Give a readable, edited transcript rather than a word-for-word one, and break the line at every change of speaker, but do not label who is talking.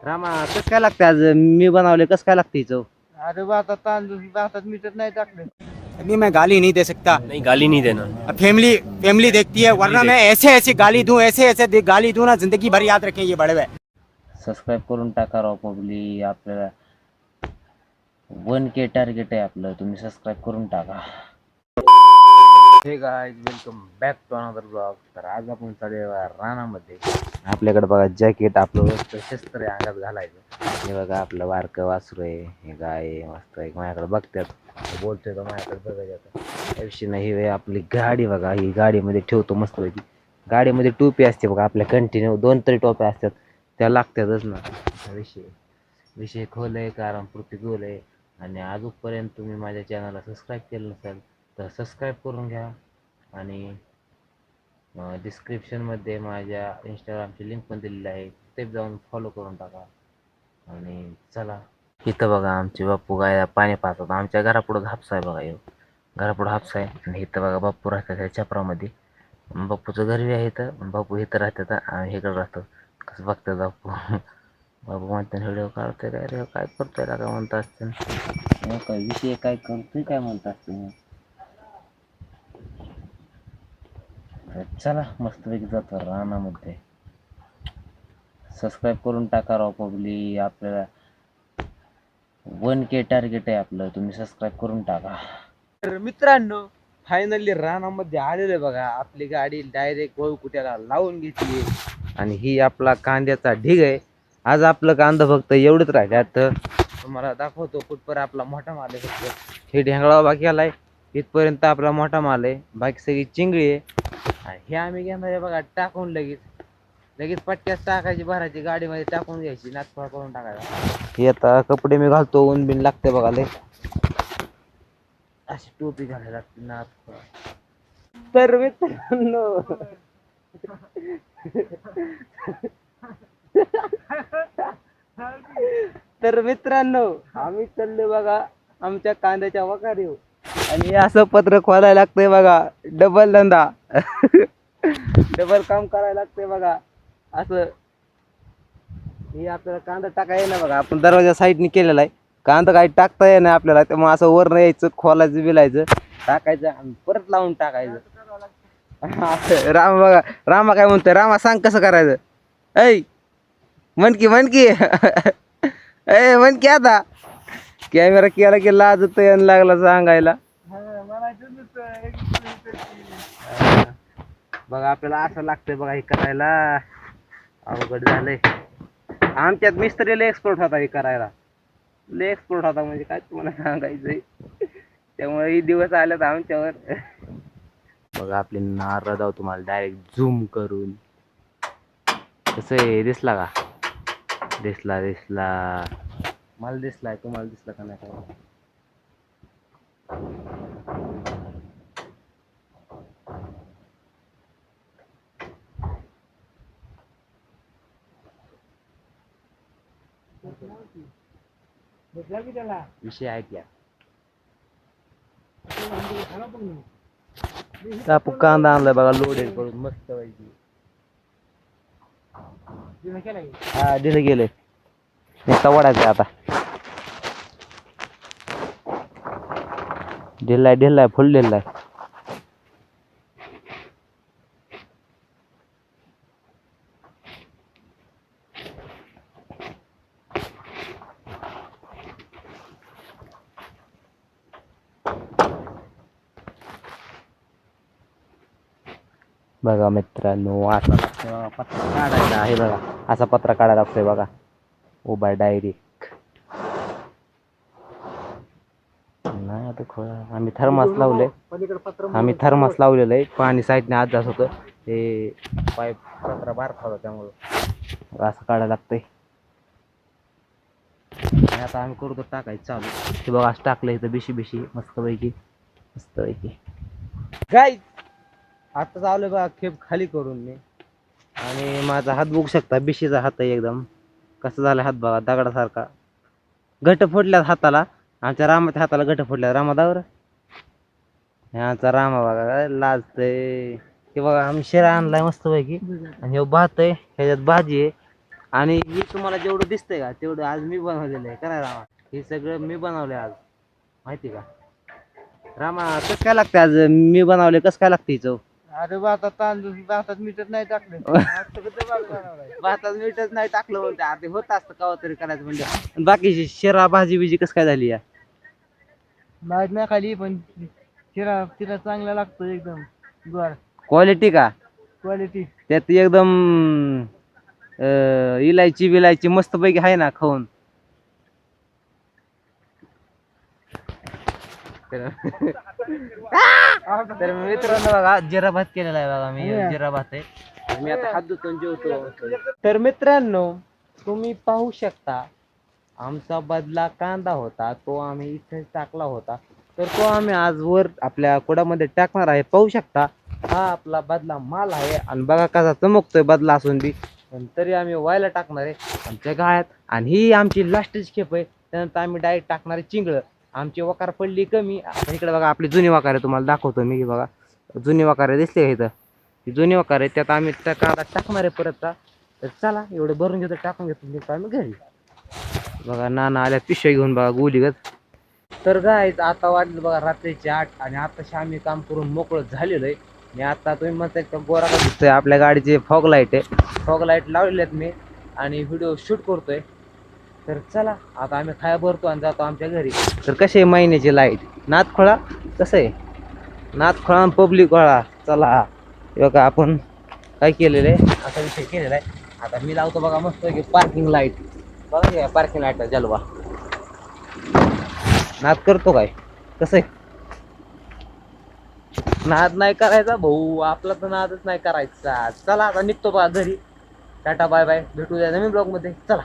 रामा कसं काय लागतं आज मी बनवले कसं काय लागते चव?
अरे भातात मीठ नाही टाकलं.
अभी मैं गाली नहीं दे सकता।
नहीं गाली नहीं देना।
अब फैमिली फैमिली देखती है, वरना मैं ऐसे ऐसे गाली दूं, ऐसे ऐसे गाली दूं ना, जिंदगी भर याद रखें ये बड़े हुए।
सबस्क्राईब करून टाका राव पब्लिक. आपल्याला 1K टार्गेट आहे आपलं, तुम्ही सबस्क्राईब करून टाका. हे guys welcome back to another blog. तर आज आपण चालू रानामध्ये. आपल्याकडे बघा जॅकेट आपलं मस्त शस्त्र आहे अंगात घालायचं. हे बघा आपलं वारकं वासरू आहे, हे गाय आहे मस्त एक माझ्याकडे बघतात, बोलतोय तर माझ्याकडे बघायचं. त्या विषयी नाही हे आपली गाडी बघा, ही गाडीमध्ये ठेवतो मस्त पैकी. गाडीमध्ये टोपी असते बघा आपल्या कंटिन्यू 2 तरी टोप्या असतात, त्या लागतातच ना. विषय विषय खोल आहे, कारण पृथ्वी गोल आहे. आणि अजूनपर्यंत तुम्ही माझ्या चॅनलला सबस्क्राईब केलं नसेल तर सबस्क्राईब करून घ्या. आणि डिस्क्रिप्शनमध्ये माझ्या इंस्टाग्रामची लिंक पण दिलेली आहे, ते जाऊन फॉलो करून टाका. आणि चला, इथं बघा आमचे बाप्पू गाय पाणी पाहतात. आमच्या घरापुढं हापसा आहे बघा, घरापुढं हापसा आहे. आणि इथं बघा बाप्पू राहतात त्या छपरामध्ये. बाप्पूचं घर बी आहे इथं, बाप्पू इथं राहतात आणि इकडं राहतो. कसं बघतात बाप्पू. बाबू म्हणते व्हिडिओ काढतोय काय रे, काय करतोय का म्हणत असते, काय विषय काय करतोय काय म्हणत असते. चला मस्तपैकी जातो रानामध्ये. सबस्क्राईब करून टाका राव पब्लिक. आपल्याला 1K टार्गेट आहे आपलं, तुम्ही सबस्क्राईब करून टाका.
तर मित्रांनो, फायनली रानामध्ये आलेले बघा. आपली गाडी डायरेक्ट वळकुट्याला लावून घेतली.
आणि ही आपला कांद्याचा ढीग आहे. आज आपलं कांदा फक्त एवढंच राहिले. आता तुम्हाला दाखवतो कुठपर आपला मोठा माल आहे. फक्त हे ढेंगळा बाकी आलाय, इथपर्यंत आपला मोठा माल आहे, बाकी सगळी चिंगळी आहे. आणि हे आम्ही घेणार आहे बघा टाकून लगेच लगेच पटक्यात टाकायची, भरायची गाडीमध्ये टाकून घ्यायची, नाचफळ करून टाकायचा. हे आता कपडे मी घालतो, ऊन बिन लागते बघा लय. अशी टोपी घालायला लागते नाचफळ. तर मित्रांनो तर मित्रांनो आम्ही चाललो बघा आमच्या कांद्याच्या वखारीवर. आणि असं पत्र खोलायला लागतंय बघा, डबल धंदा. डबल काम करायला लागतंय बघा असं. हे आपल्याला कांदा टाकाय ना बघा, आपण दरवाजा साईडने केलेला आहे. कांदा काही टाकता येणार आपल्याला, त्यामुळे असं वरनं यायचं, खोलायचं बिलायचं, टाकायचं आणि परत लावून टाकायचं. राम बघा, रामा काय म्हणतोय, रामा सांग कसं करायचं. ऐ म्हणकी म्हणकी ए म्हणकी आता कॅमेरा केला की लाजत लागला सांगायला. बघा आपल्याला असं लागतंय बघा हे करायला. अवघड झालंय. आमच्यात मिस्त्रीला एक्सपर्ट होता हे करायला, लय एक्सपर्ट होता म्हणजे काय तुम्हाला सांगायचंय. त्यामुळे हे दिवस आलेत आमच्यावर. बघा आपले नारळ जाऊ तुम्हाला डायरेक्ट झूम करून. कसं आहे, दिसला का? दिसला दिसला मला दिसलाय, तुम्हाला दिसला का नाही काय? विषय ऐकल्या कापू कांदा आणलाय बघा लोडेड करून मस्त पाहिजे. हा दिलं गेलंय, नुसता वडायचं आता. ढिल्लाय ढिल्लाय फुल ढिल्लाय. बघा मित्रांनो असा पत्रा काढायचा आहे बघा, असा पत्रा काढायला लागतोय बघा उभा डायरेक्ट. नाही आता खोळा आम्ही थर्मास लावले, आम्ही थर्मास लावलेलं आहे. पाणी साईडने आत जात होतं, ते पाईप पत्रा बारका होता त्यामुळं असं काढायला लागतंय. आणि आता आम्ही करतो टाकायचं चालू. ते बघा असं टाकलं इथं बिशी बिशी मस्तपैकी मस्तपैकी.
गाय आता चालू बघा खेप खाली करून मी.
आणि माझा हात बघू शकता, बिशीचा हात आहे एकदम. कसं झालं हात बघा, दगडासारखा. घट फोडल्यात हाताला, आमच्या रामाच्या हाताला घट फोडल्या. रामादावर ह्याचा रामा बघा लाजतय. हे बघा आम्ही शिरा आणलाय मस्तपैकी, आणि हे भात आहे, ह्याच्यात भाजी आहे.
आणि हे तुम्हाला जेवढं दिसतंय का तेवढं आज मी बनवलेलं आहे करा रामा. हे सगळं मी बनवलंय आज माहिती का रामा. कसं काय लागतं आज मी बनवले कसं काय लागते चव.
अरे भातात तांदूळ भातात मीठच नाही टाकलं
भातात मीठच नाही टाकलं म्हणते आधी होत असतं कवा तरी करायचं म्हणजे. बाकीची शिरा भाजी बिजी कसं काय झाली या
माहित नाही खाली पण तिला तिला चांगला लागतो एकदम बर
क्वालिटी का
क्वालिटी.
त्यात एकदम इलायची बिलायची मस्त पैकी आहे ना खाऊन. तर मित्रांनो बघा जिरा भात केलेला आहे बघा मी. जिरा भात आहे आणि मी आता हात धुतो जेवतो. तर मित्रांनो तुम्ही पाहू शकता आमचा बदला कांदा होता तो आम्ही इथे टाकला होता. तर तो आम्ही आज वर आपल्या कुडामध्ये टाकणार आहे. पाहू शकता हा आपला बदला माल आहे आणि बघा कसा चमकतोय बदला असून बी. पण तरी आम्ही व्हायला टाकणार आहे आमच्या गाळ्यात. आणि ही आमची लास्टची खेप आहे. त्यानंतर आम्ही डायरेक्ट टाकणार आहे चिंगळं. आमची वकार पडली कमी. आता इकडे बघा आपली जुनी वकार आहे तुम्हाला दाखवतो मी. बघा जुनी वकार दिसते का इथं ही जुनी वकार आहे. त्यात आम्ही कांदा टाकणार आहे परतचा. तर चला एवढं भरून घेतो टाकून घेतो आम्ही घरी. बघा नाना आल्या पिशव्या घेऊन बघा गोलीगत. तर गायच आता वाटलं बघा रात्रीचे 8 आणि आताशी आम्ही काम करून मोकळं झालेलं आहे. मी आता तुम्ही म्हणताय का गोरा का दिसतोय आपल्या गाडीचे फॉग लाईट आहे. फॉग लाईट लावलेले आहेत मी आणि व्हिडिओ शूट करतोय. तर चला आता आम्ही खाया भरतो आणि जातो आमच्या घरी. तर कशी आहे महिन्याची लाईट नाथखोळा कसं आहे नाथखोळा पब्लिक वाळा. चला बघा आपण काय केलेलं आहे असा विषय केलेला आहे. आता मी लावतो बघा मस्त की पार्किंग लाईट. बघा काय पार्किंग लाईट जलवा नाद करतो काय कसं आहे. नाद नाही करायचा भाऊ आपला तर नादच नाही करायचा. चला आता निघतो बघा घरी. टाटा बाय बाय भेटू द्या नवीन ब्लॉग मध्ये चला.